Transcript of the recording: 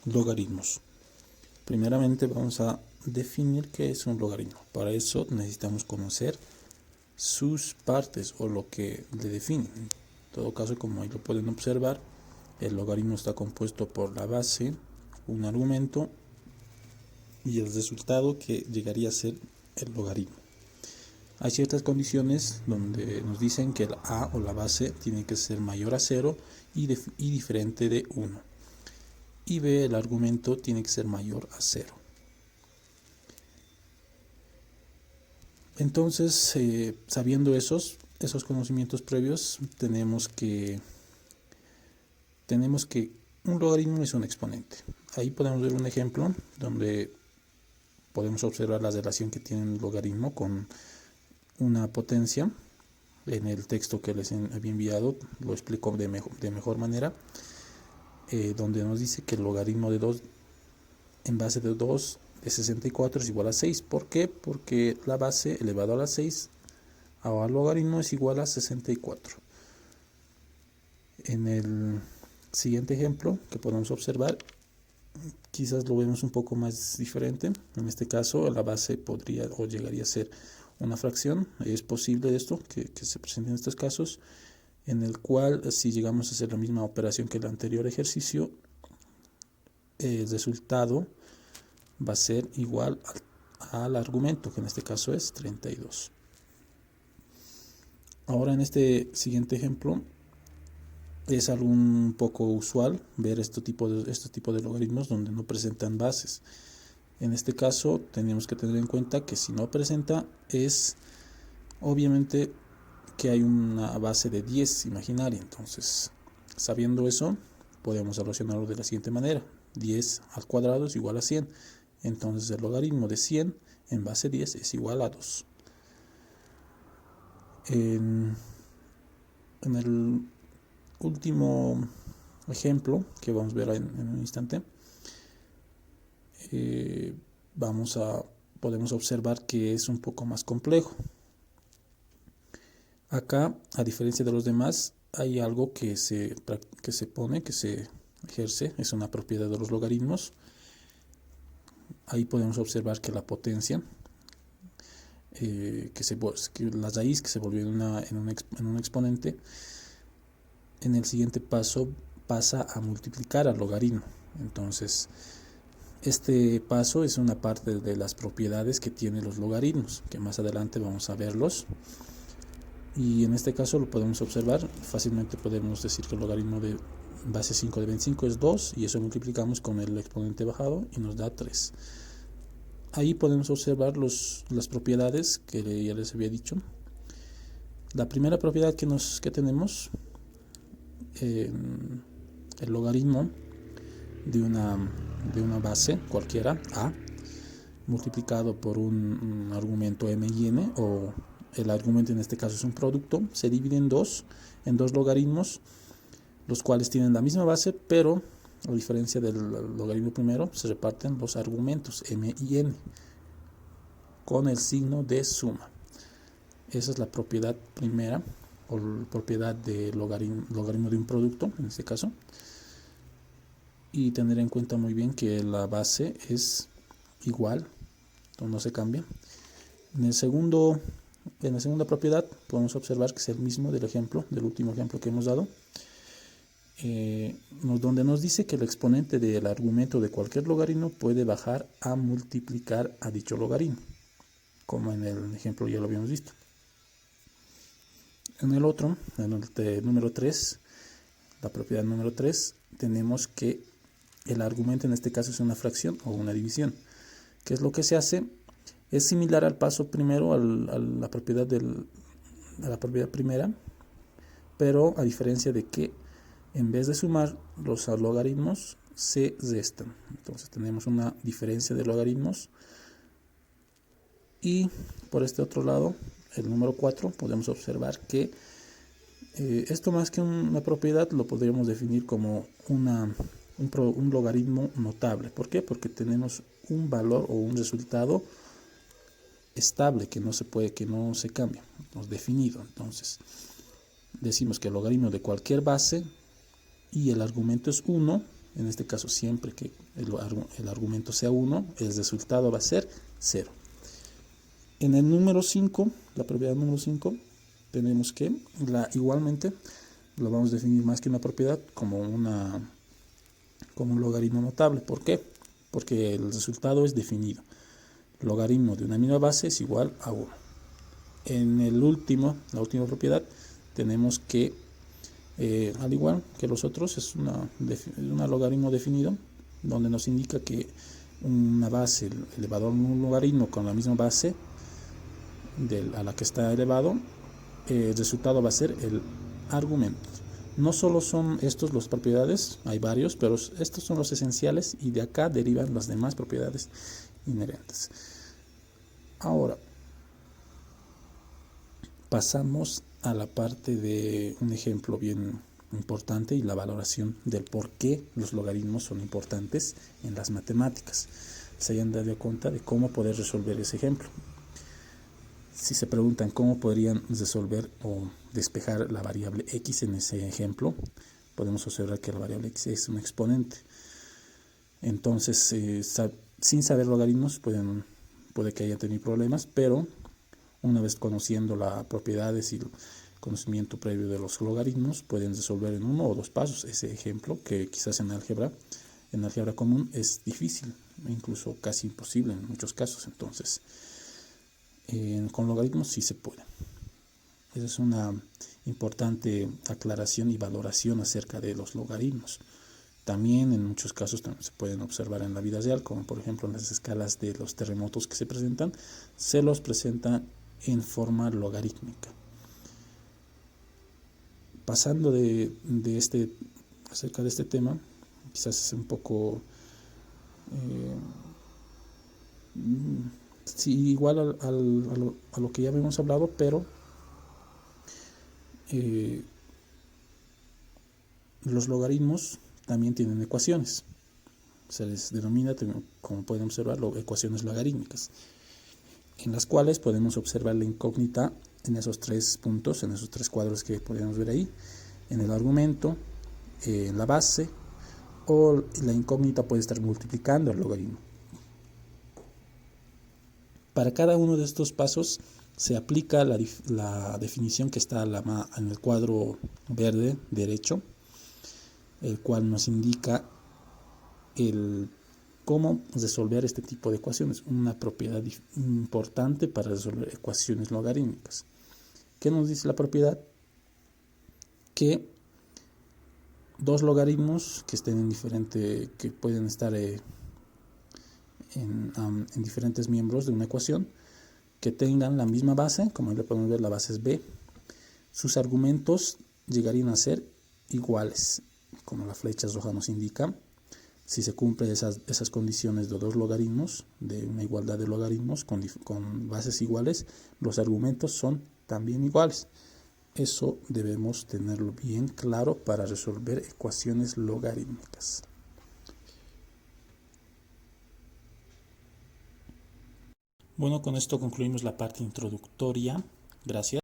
Logaritmos. Primeramente vamos a definir qué es un logaritmo. Para eso necesitamos conocer sus partes o lo que le define. En todo caso, como ahí lo pueden observar, el logaritmo está compuesto por la base, un argumento y el resultado que llegaría a ser el logaritmo. Hay ciertas condiciones donde nos dicen que el a o la base tiene que ser mayor a 0 y diferente de 1. Y b, el argumento, tiene que ser mayor a 0. Entonces, sabiendo esos conocimientos previos, tenemos que un logaritmo es un exponente. Ahí podemos ver un ejemplo donde podemos observar la relación que tiene un logaritmo con una potencia. En el texto que les había enviado lo explico de mejor manera, donde nos dice que el logaritmo de 2 en base de 2 de 64 es igual a 6. ¿Por qué? Porque la base elevado a la 6 al logaritmo es igual a 64. En el siguiente ejemplo que podemos observar, quizás lo vemos un poco más diferente. En este caso la base podría o llegaría a ser una fracción. Es posible esto que se presente en estos casos, en el cual si llegamos a hacer la misma operación que el anterior ejercicio, el resultado va a ser igual al argumento, que en este caso es 32. Ahora en este siguiente ejemplo es algo un poco usual ver este tipo de logaritmos donde no presentan bases. En este caso tenemos que tener en cuenta que si no presenta es obviamente que hay una base de 10 imaginaria. Entonces, sabiendo eso, podemos relacionarlo de la siguiente manera: 10 al cuadrado es igual a 100. Entonces el logaritmo de 100 en base 10 es igual a 2. En el último ejemplo que vamos a ver en un instante, podemos observar que es un poco más complejo. Acá, a diferencia de los demás, hay algo que se ejerce, es una propiedad de los logaritmos. Ahí podemos observar que la potencia, la raíz que se volvió en un exponente, en el siguiente paso pasa a multiplicar al logaritmo. Entonces, este paso es una parte de las propiedades que tienen los logaritmos, que más adelante vamos a verlos. Y en este caso lo podemos observar, fácilmente podemos decir que el logaritmo de base 5 de 25 es 2, y eso multiplicamos con el exponente bajado y nos da 3. Ahí podemos observar las propiedades que ya les había dicho. La primera propiedad que tenemos, el logaritmo de una base cualquiera, a, multiplicado por un argumento m y n, o el argumento en este caso es un producto, se divide en dos logaritmos, los cuales tienen la misma base, pero a diferencia del logaritmo primero, se reparten los argumentos m y n con el signo de suma. Esa es la propiedad primera, o propiedad de logaritmo de un producto en este caso. Y tener en cuenta muy bien que la base es igual, no se cambia. En la segunda propiedad podemos observar que es el mismo del último ejemplo que hemos dado, donde nos dice que el exponente del argumento de cualquier logaritmo puede bajar a multiplicar a dicho logaritmo, como en el ejemplo ya lo habíamos visto. En el número 3, la propiedad número 3, tenemos que el argumento en este caso es una fracción o una división. ¿Qué es lo que se hace? Es similar al paso primero, a la propiedad primera, pero a diferencia de que en vez de sumar los logaritmos se restan. Entonces tenemos una diferencia de logaritmos. Y por este otro lado, el número 4, podemos observar que esto, más que una propiedad, lo podríamos definir como un logaritmo notable. ¿Por qué? Porque tenemos un valor o un resultado estable que no se cambia, definido. Entonces decimos que el logaritmo de cualquier base y el argumento es 1, En este caso, siempre que el argumento sea 1, el resultado va a ser 0. En el número 5, la propiedad número 5, tenemos que igualmente lo vamos a definir más que una propiedad como un logaritmo notable. ¿Por qué? Porque el resultado es definido. Logaritmo de una misma base es igual a 1. En la última propiedad, tenemos que, al igual que los otros, es un logaritmo definido, donde nos indica que una base elevado a un logaritmo con la misma base a la que está elevado, el resultado va a ser el argumento. No solo son estos las propiedades, hay varios, pero estos son los esenciales y de acá derivan las demás propiedades inherentes. Ahora, pasamos a la parte de un ejemplo bien importante y la valoración del por qué los logaritmos son importantes en las matemáticas. Se hayan dado cuenta de cómo poder resolver ese ejemplo. Si se preguntan cómo podrían resolver o despejar la variable x en ese ejemplo, podemos observar que la variable x es un exponente. Entonces, sin saber logaritmos puede que haya tenido problemas, pero una vez conociendo las propiedades y el conocimiento previo de los logaritmos, pueden resolver en 1 o 2 pasos ese ejemplo, que quizás en álgebra común es difícil, incluso casi imposible en muchos casos. Entonces, con logaritmos sí se puede. Esa es una importante aclaración y valoración acerca de los logaritmos. También en muchos casos se pueden observar en la vida real, como por ejemplo en las escalas de los terremotos que se presentan, se los presenta en forma logarítmica. Pasando acerca de este tema, quizás es un poco sí, igual a lo que ya habíamos hablado, pero los logaritmos también tienen ecuaciones. Se les denomina, como pueden observar, ecuaciones logarítmicas, en las cuales podemos observar la incógnita en esos 3 puntos, en esos 3 cuadros que podemos ver ahí, en el argumento, en la base, o la incógnita puede estar multiplicando el logaritmo. Para cada uno de estos pasos se aplica la definición que está en el cuadro verde derecho, el cual nos indica cómo resolver este tipo de ecuaciones, una propiedad importante para resolver ecuaciones logarítmicas. ¿Qué nos dice la propiedad? Que dos logaritmos que que pueden estar en diferentes miembros de una ecuación, que tengan la misma base, como le podemos ver, la base es b, sus argumentos llegarían a ser iguales, como la flecha roja nos indica. Si se cumplen esas condiciones de dos logaritmos, de una igualdad de logaritmos con bases iguales, los argumentos son también iguales. Eso debemos tenerlo bien claro para resolver ecuaciones logarítmicas. Bueno, con esto concluimos la parte introductoria. Gracias.